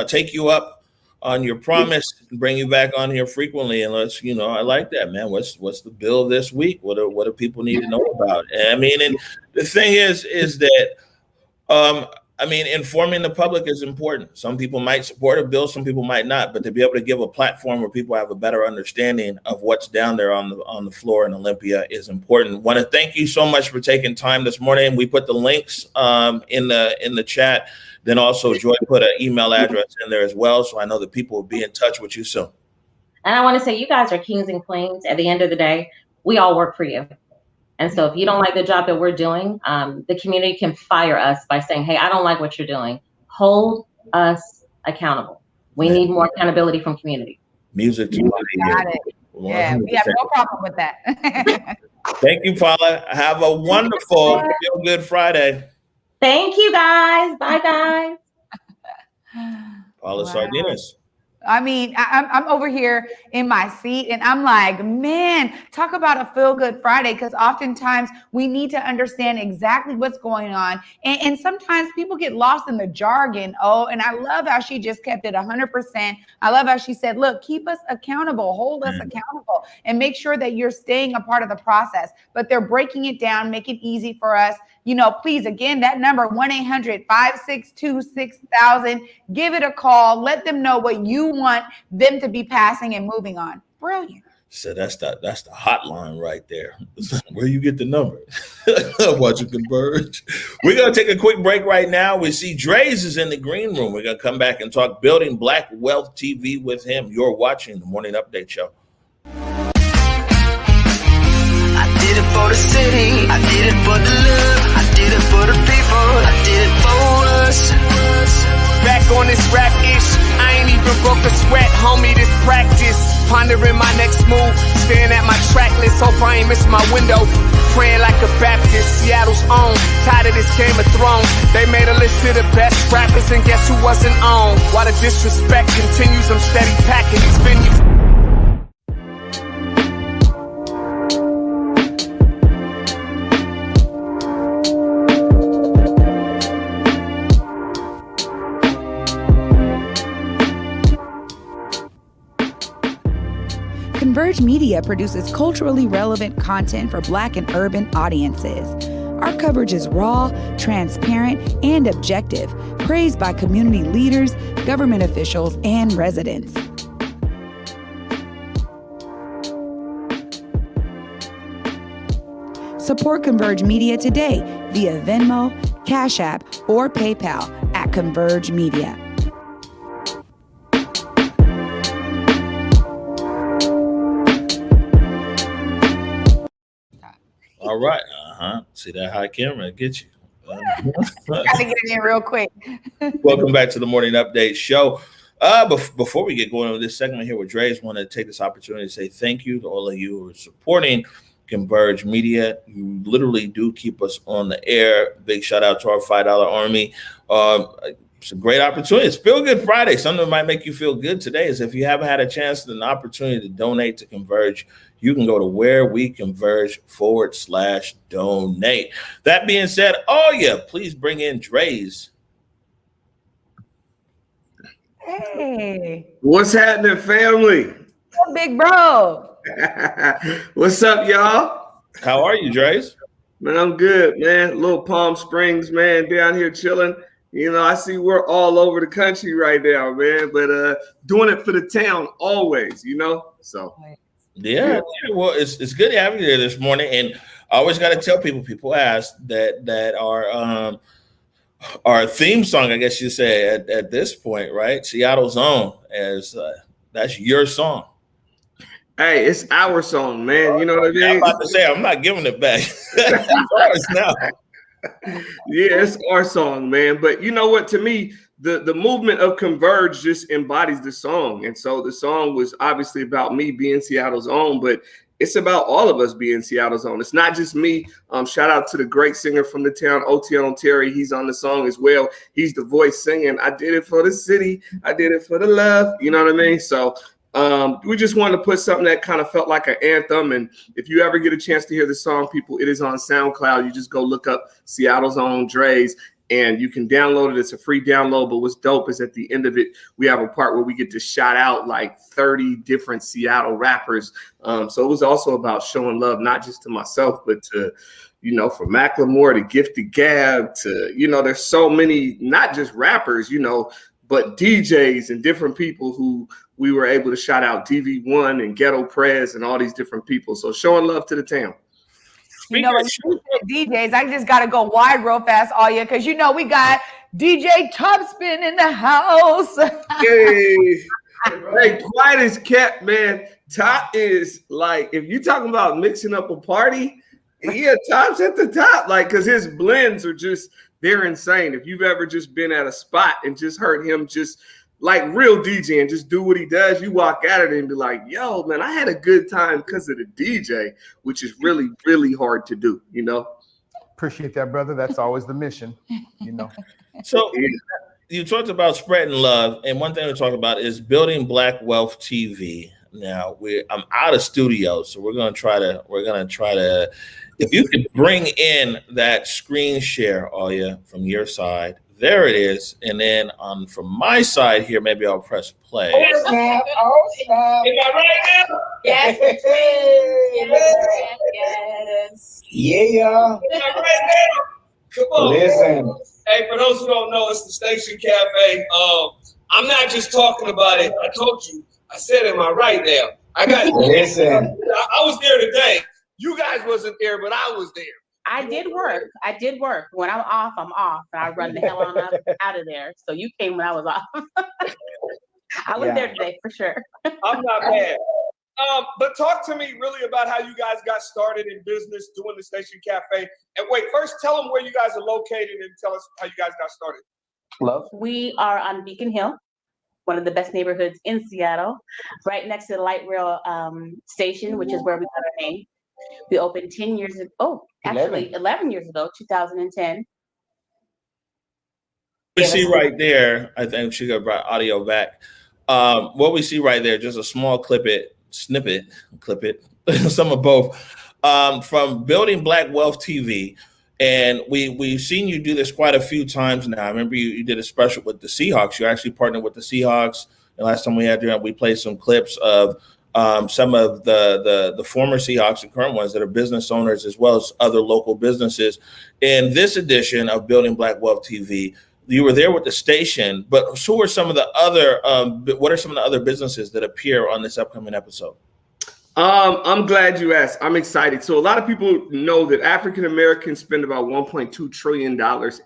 take you up on your promise and bring you back on here frequently. And let's, I like that, man. What's the bill this week? What do people need to know about? And I mean, and the thing is that I mean, informing the public is important. Some people might support a bill, some people might not, but to be able to give a platform where people have a better understanding of what's down there on the floor in Olympia is important. Want to thank you so much for taking time this morning. We put the links in the chat. Then also Joy put an email address in there as well, so I know that people will be in touch with you soon. And I want to say, you guys are kings and queens. At the end of the day, we all work for you. And so if you don't like the job that we're doing, the community can fire us by saying, hey, I don't like what you're doing. Hold us accountable. We need more accountability from community. Music to got it. Yeah, we have no problem with that. Thank you, Paula. Have a wonderful Feel Good Friday. Thank you, guys. Bye, guys. Paula Sardinas. I mean, I'm over here in my seat and I'm like, man, talk about a feel good Friday, because oftentimes we need to understand exactly what's going on. And sometimes people get lost in the jargon. Oh, and I love how she just kept it 100%. I love how she said, look, keep us accountable, hold us accountable, and make sure that you're staying a part of the process. But they're breaking it down, make it easy for us. You know, please, again, that number 1-800-562-6000. Give it a call. Let them know what you want them to be passing and moving on. Brilliant. So that's the hotline right there. Where you get the number? Watching Converge. We're gonna take a quick break right now. We see Draze is in the green room. We're gonna come back and talk Building Black Wealth TV with him. You're watching the Morning Update Show. I did it for the city, I did it for the love, I did it for the people, I did it for us. Back on this rap ish, I ain't even broke a sweat, homie, this practice. Pondering my next move, staring at my track list, hope I ain't miss my window. Praying like a Baptist, Seattle's own, tired of this Game of Thrones. They made a list of the best rappers and guess who wasn't on? While the disrespect continues, I'm steady packing these venues. Converge Media produces culturally relevant content for Black and urban audiences. Our coverage is raw, transparent, and objective, praised by community leaders, government officials, and residents. Support Converge Media today via Venmo, Cash App, or PayPal at Converge Media. All right. See that high camera get you. Gotta get it in real quick. Welcome back to the Morning Update Show. Before we get going on this segment here with Draze, I want to take this opportunity to say thank you to all of you who are supporting Converge Media. You literally do keep us on the air. Big shout out to our $5 army. It's a great opportunity. It's Feel Good Friday. Something that might make you feel good today is if you haven't had a chance and an opportunity to donate to Converge, you can go to whereweconverge.com/donate. That being said, please bring in Draze. Hey. What's happening, family? Oh, big bro. What's up, y'all? How are you, Draze? Man, I'm good, man. Little Palm Springs, man, down here chilling. You know, I see we're all over the country right now, man, but doing it for the town always, you know? So yeah. Well, it's good to have you there this morning. And I always got to tell people ask that our theme song, I guess you say at this point, right? Seattle's Own, as that's your song. Hey, it's our song, man. You know what I mean? I'm about to say, I'm not giving it back. It's ours now. Yeah, it's our song, man. But you know what? To me, the movement of Converge just embodies the song. And so the song was obviously about me being Seattle's own, but it's about all of us being Seattle's own. It's not just me. Shout out to the great singer from the town, O.T. Terry. He's on the song as well. He's the voice singing. I did it for the city. I did it for the love. You know what I mean? So we just wanted to put something that kind of felt like an anthem. And if you ever get a chance to hear the song, people, it is on SoundCloud. You just go look up Seattle's Own Draze. and you can download it. It's a free download, but what's dope is at the end of it, we have a part where we get to shout out like 30 different Seattle rappers. So it was also about showing love, not just to myself, but to, you know, from Macklemore to Gifted Gab to, you know, there's so many, not just rappers, you know, but DJs and different people who we were able to shout out, DV1 and Ghetto Prez and all these different people. So showing love to the town. You know, DJs, I just got to go wide real fast, all you, because, you know, we got DJ Topspin in the house. Hey, quiet as kept, man. Top is like, if you're talking about mixing up a party, yeah, Top's at the top, like, because his blends are just, they're insane. If you've ever just been at a spot and just heard him just like real DJ and just do what he does, you walk out of it and be like, yo, man, I had a good time because of the DJ, which is really, really hard to do, you know? Appreciate that, brother. That's always the mission, you know. So you talked about spreading love, and one thing we talked about is building Black Wealth TV. Now I'm out of studio, so we're gonna try to if you could bring in that screen share, Aya, from your side. There it is. And then from my side here, maybe I'll press play. Oh, snap. Oh, snap. Am I right now? Yes. Yes. Yeah. Am I right now? Come on. Listen. Hey, for those who don't know, it's the Station Cafe. I'm not just talking about it. I told you. I said, am I right now? I got listen. I was there today. You guys wasn't there, but I was there. I did work. When I'm off, I'm off. And I run the hell on out of there. So you came when I was off. I was there today for sure. I'm not bad. But talk to me really about how you guys got started in business doing the Station Cafe. And wait, first tell them where you guys are located and tell us how you guys got started. Hello. We are on Beacon Hill, one of the best neighborhoods in Seattle, right next to the light rail station, which is where we got our name. We opened 11 years ago, 2010. We see right there, I think she got brought audio back. What we see right there, just a small snippet, some of both, from building Black Wealth TV. And we've seen you do this quite a few times now. I remember you did a special with the Seahawks. You actually partnered with the Seahawks. The last time we had you on, we played some clips of some of the former Seahawks and current ones that are business owners, as well as other local businesses. In this edition of Building Black Wealth TV, you were there with the station, but who are some of the other, what are some of the other businesses that appear on this upcoming episode? I'm glad you asked. I'm excited. So a lot of people know that African Americans spend about $1.2 trillion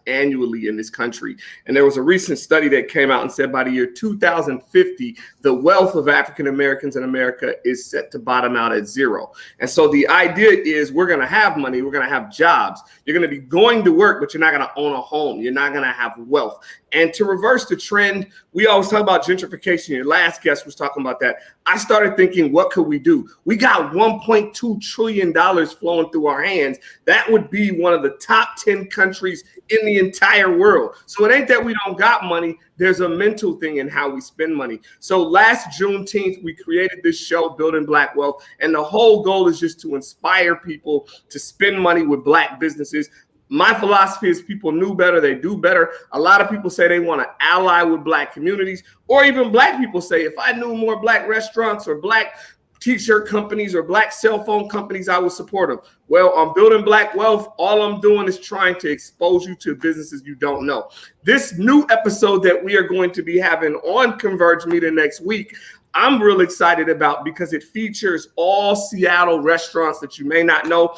annually in this country. And there was a recent study that came out and said by the year 2050, the wealth of African Americans in America is set to bottom out at zero. And so the idea is we're going to have money. We're going to have jobs. You're going to be going to work, but you're not going to own a home. You're not going to have wealth. And to reverse the trend, we always talk about gentrification. Your last guest was talking about that. I started thinking, what could we do? We got $1.2 trillion flowing through our hands. That would be one of the top 10 countries in the entire world. So it ain't that we don't got money. There's a mental thing in how we spend money. So last Juneteenth, we created this show, Building Black Wealth. And the whole goal is just to inspire people to spend money with Black businesses. My philosophy is people knew better, they do better. A lot of people say they want to ally with Black communities, or even Black people say, if I knew more Black restaurants or Black t-shirt companies or Black cell phone companies, I would support them. Well, on Building Black Wealth, all I'm doing is trying to expose you to businesses you don't know. This new episode that we are going to be having on Converge Media next week, I'm real excited about because it features all Seattle restaurants that you may not know.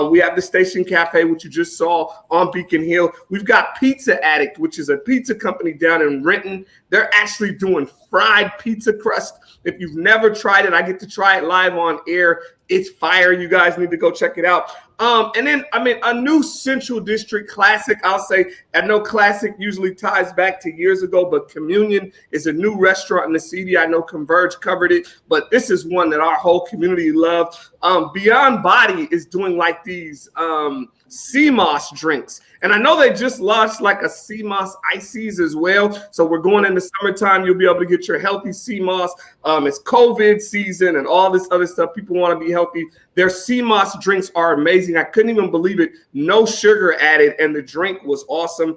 We have the Station Cafe, which you just saw on Beacon Hill. We've got Pizza Addict, which is a pizza company down in Renton. They're actually doing fried pizza crust. If you've never tried it, I get to try it live on air. It's fire. You guys need to go check it out. And then, a new Central District classic, I'll say. I know classic usually ties back to years ago, but Communion is a new restaurant in the city. I know Converge covered it, but this is one that our whole community loved. Beyond Body is doing like these sea moss drinks. And I know they just launched like a sea moss ices as well. So we're going into summertime. You'll be able to get your healthy sea moss. It's COVID season and all this other stuff. People want to be healthy. Their sea moss drinks are amazing. I couldn't even believe it. No sugar added, and the drink was awesome.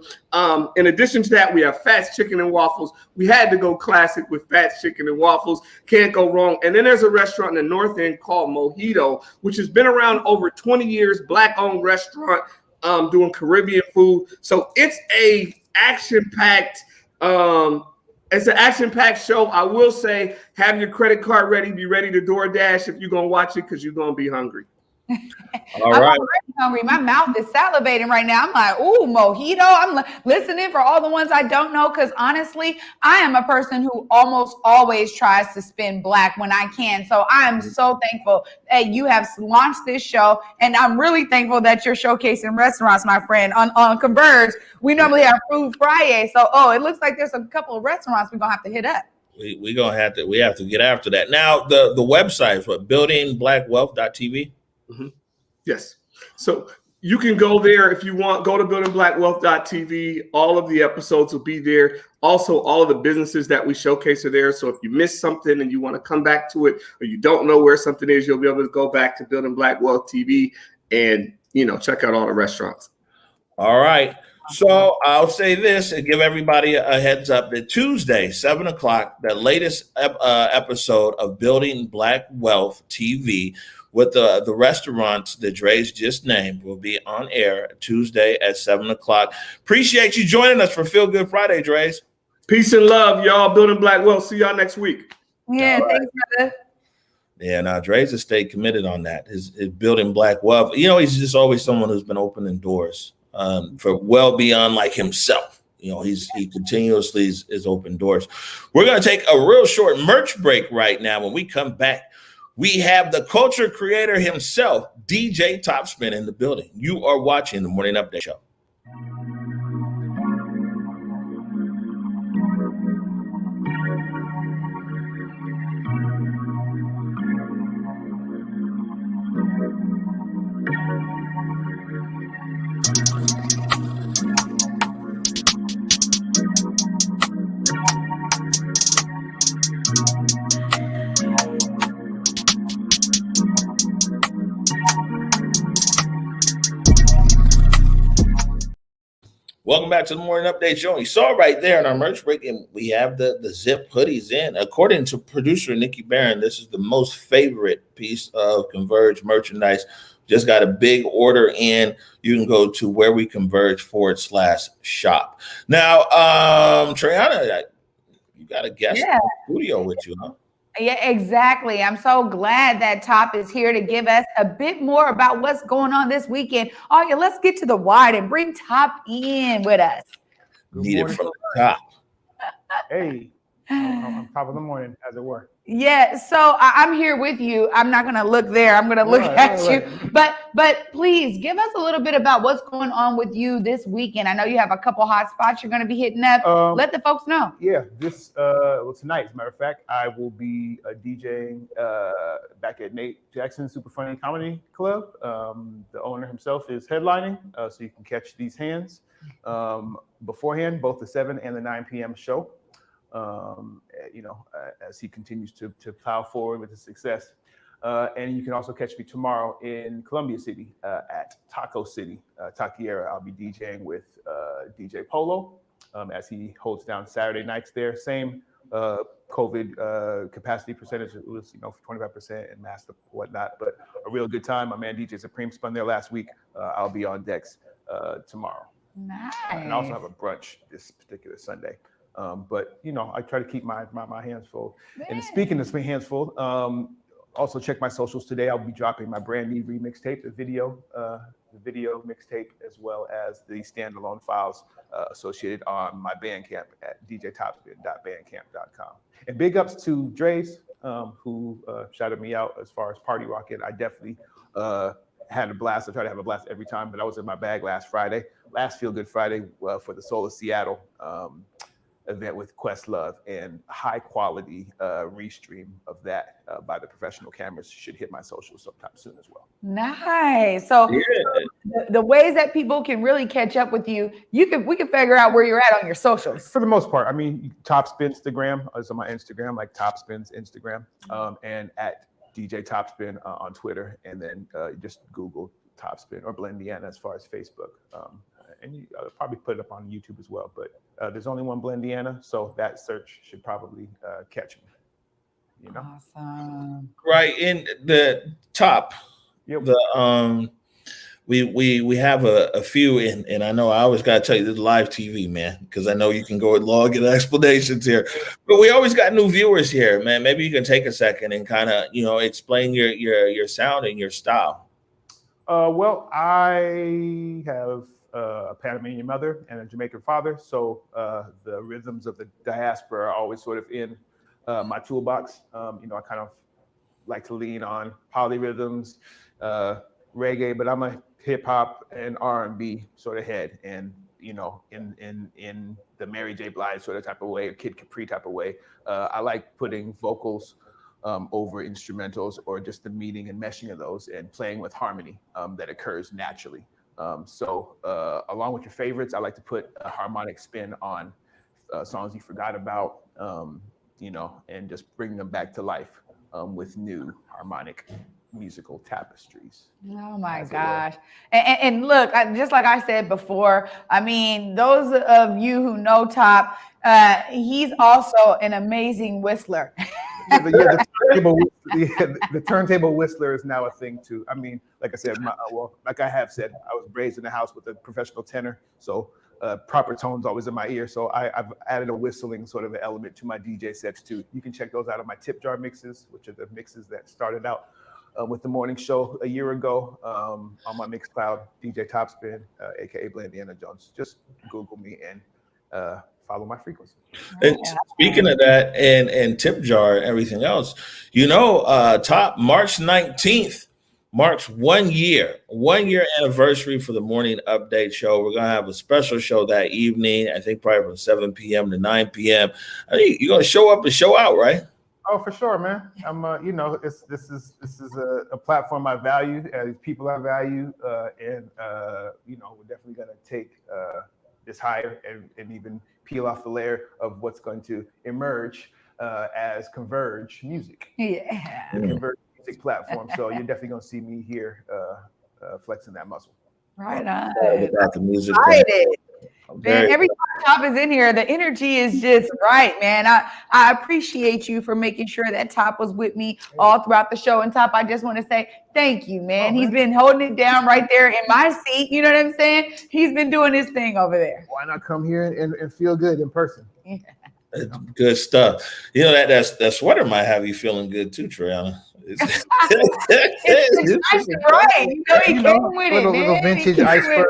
In addition to that, we have Fats Chicken and Waffles. We had to go classic with Fats Chicken and Waffles. Can't go wrong. And then there's a restaurant in the North End called Mojito, which has been around over 20 years, Black-owned restaurant, doing Caribbean food. So it's a action-packed show. I will say, have your credit card ready. Be ready to DoorDash if you're going to watch it, because you're going to be hungry. All I'm right. already hungry. My mouth is salivating right now. I'm like, ooh, mojito. I'm listening for all the ones I don't know, because honestly, I am a person who almost always tries to spin black when I can. So I'm so thankful that you have launched this show, and I'm really thankful that you're showcasing restaurants, my friend. On Converge, we normally have Food Friday. So, it looks like there's a couple of restaurants we're going to have to hit up. We have to get after that. Now, the website is what? buildingblackwealth.tv? Mm-hmm. Yes. So you can go there if you want. Go to buildingblackwealth.tv. All of the episodes will be there. Also, all of the businesses that we showcase are there. So if you missed something and you want to come back to it, or you don't know where something is, you'll be able to go back to Building Black Wealth TV and, check out all the restaurants. All right. So I'll say this and give everybody a heads up that Tuesday, 7:00, the latest episode of Building Black Wealth TV with the restaurants that Draze just named will be on air Tuesday at 7:00. Appreciate you joining us for Feel Good Friday, Draze. Peace and love, y'all. Building Black Wealth. See y'all next week. Yeah, thanks, brother. Yeah, now Draze has stayed committed on that. His Building Black Wealth. He's just always someone who's been opening doors for well beyond like himself. He continuously is open doors. We're going to take a real short merch break right now. When we come back, we have the culture creator himself, DJ Topspin, in the building. You are watching the Morning Update Show. Welcome back to the Morning Update Show. You saw right there in our merch break, and we have the zip hoodies in. According to producer Nikki Barron, this is the most favorite piece of Converge merchandise. Just got a big order in. You can go to whereweconverge.com/shop. Now, Triana, you got a guest in the studio with you, huh? Yeah, exactly. I'm so glad that Top is here to give us a bit more about what's going on this weekend. Oh, yeah, let's get to the wide and bring Top in with us. Need it from the top. Hey, on top of the morning, as it were. Yeah, so I'm here with you. I'm not going to look there. I'm going to look at you. But please give us a little bit about what's going on with you this weekend. I know you have a couple hot spots you're going to be hitting up. Let the folks know. Yeah, tonight, as a matter of fact, I will be DJing back at Nate Jackson Super Funny Comedy Club. The owner himself is headlining, so you can catch these hands beforehand, both the 7 and the 9 p.m. show. As he continues to plow forward with his success. And you can also catch me tomorrow in Columbia City at Taco City, Taquiera. I'll be DJing with DJ Polo as he holds down Saturday nights there. Same COVID capacity percentage. It was, 25% and masked up whatnot, but a real good time. My man DJ Supreme spun there last week. I'll be on decks tomorrow. Nice. And I also have a brunch this particular Sunday. But I try to keep my hands full. Man. And speaking of hands full, also check my socials today. I'll be dropping my brand new remix tape, the video mixtape, as well as the standalone files associated on my Bandcamp at djtopspin.bandcamp.com. And big ups to Draze, who shouted me out as far as Party Rocket. I definitely had a blast. I try to have a blast every time, but I was in my bag last Feel Good Friday for the Soul of Seattle event with Questlove, and high quality restream of that by the professional cameras should hit my socials sometime soon as well. Nice. So the ways that people can really catch up with you, we can figure out where you're at on your socials. For the most part, Topspin Instagram is on my Instagram, like Topspin's Instagram, and at DJ Topspin on Twitter, and then just Google Topspin or Blendiana as far as Facebook. And I'll probably put it up on YouTube as well. But there's only one Blendiana, so that search should probably catch me. You know? Awesome. Right in the top. Yep. The we have a few, and I know I always got to tell you this is live TV, man, because I know you can go and log in explanations here, but we always got new viewers here, man. Maybe you can take a second and kind of explain your sound and your style. Well, I have a Panamanian mother and a Jamaican father, so the rhythms of the diaspora are always sort of in my toolbox. I kind of like to lean on polyrhythms, reggae, but I'm a hip hop and R&B sort of head, and in the Mary J. Blige sort of type of way, or Kid Capri type of way. I like putting vocals over instrumentals, or just the meeting and meshing of those, and playing with harmony that occurs naturally. So along with your favorites, I like to put a harmonic spin on songs you forgot about, and just bring them back to life with new harmonic musical tapestries. Oh my gosh. And look, just like I said before, I mean, those of you who know Top, he's also an amazing whistler. The turntable whistler is now a thing too. I mean, like I said, like I have said, I was raised in a house with a professional tenor, so proper tones always in my ear. So I've added a whistling sort of an element to my DJ sets too. You can check those out on my tip jar mixes, which are the mixes that started out with the morning show a year ago on my Mixcloud, DJ Topspin, aka Blendiana Jones. Just Google me and follow my frequency. And speaking of that, and tip jar and everything else, Top March 19th marks 1 year anniversary for the morning update show. We're gonna have a special show that evening. I think probably from 7 p.m. to 9 p.m. I think you're gonna show up and show out, right? Oh, for sure, man. I'm, this is a platform I value, people I value, and we're definitely gonna take this higher and even peel off the layer of what's going to emerge as Converge Music. Yeah. Converge Music platform. So you're definitely gonna see me here flexing that muscle. Right on. About the music. Man, every time Top is in here, the energy is just right, man. I appreciate you for making sure that Top was with me all throughout the show. And Top, I just want to say thank you, man. He's been holding it down right there in my seat. You know what I'm saying? He's been doing his thing over there. Why not come here and feel good in person? Yeah. Good stuff. That sweater might have you feeling good too, Triana. It's right. He came with it, little vintage iceberg.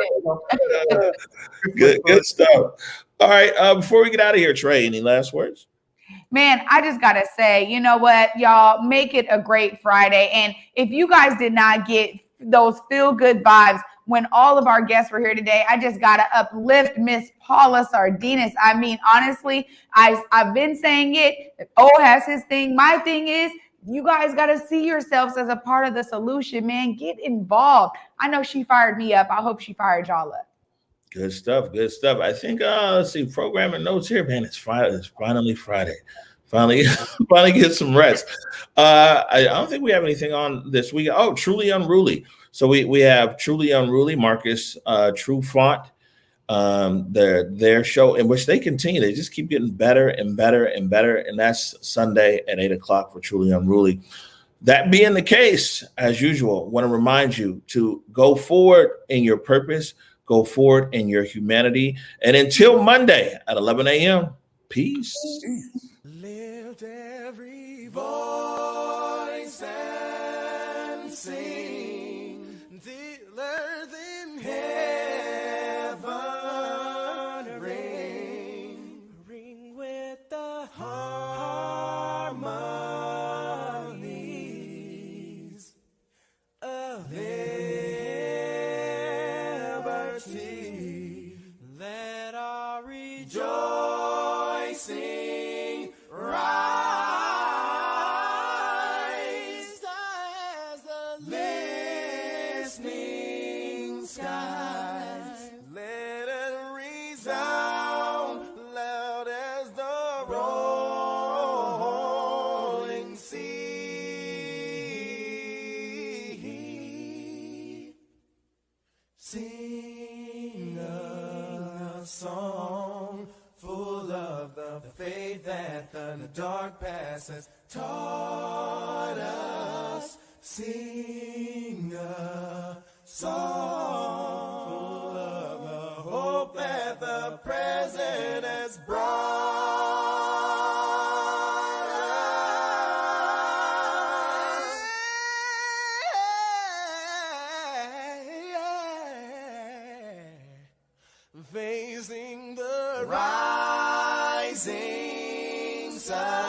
Good stuff. All right. Before we get out of here, Trey, any last words? Man, I just gotta say, you know what, y'all, make it a great Friday. And if you guys did not get those feel good vibes when all of our guests were here today, I just gotta uplift Miss Paula Sardinas. I mean, honestly, I've been saying it. O has his thing. My thing is, you guys got to see yourselves as a part of the solution, man. Get involved. I know she fired me up. I hope she fired y'all up. Good stuff. I think, let's see, programming notes here, man. It's Friday. It's finally Friday. Finally get some rest. I don't think we have anything on this week. Oh, Truly Unruly. So we have Truly Unruly, Marcus, True Font. Their show, in which they continue, they just keep getting better and better and better, and that's Sunday at 8:00 for Truly Unruly. That being the case, as usual, want to remind you to go forward in your purpose, go forward in your humanity, and until Monday at 11 a.m. Peace. Lift every voice and sing till earth in heaven ring with the harmonies of liberty. Let our rejoicing rise as the Sing a song full of the faith that the dark past has taught us. Sing a song full of the hope that the present has brought us. Facing the rising sun.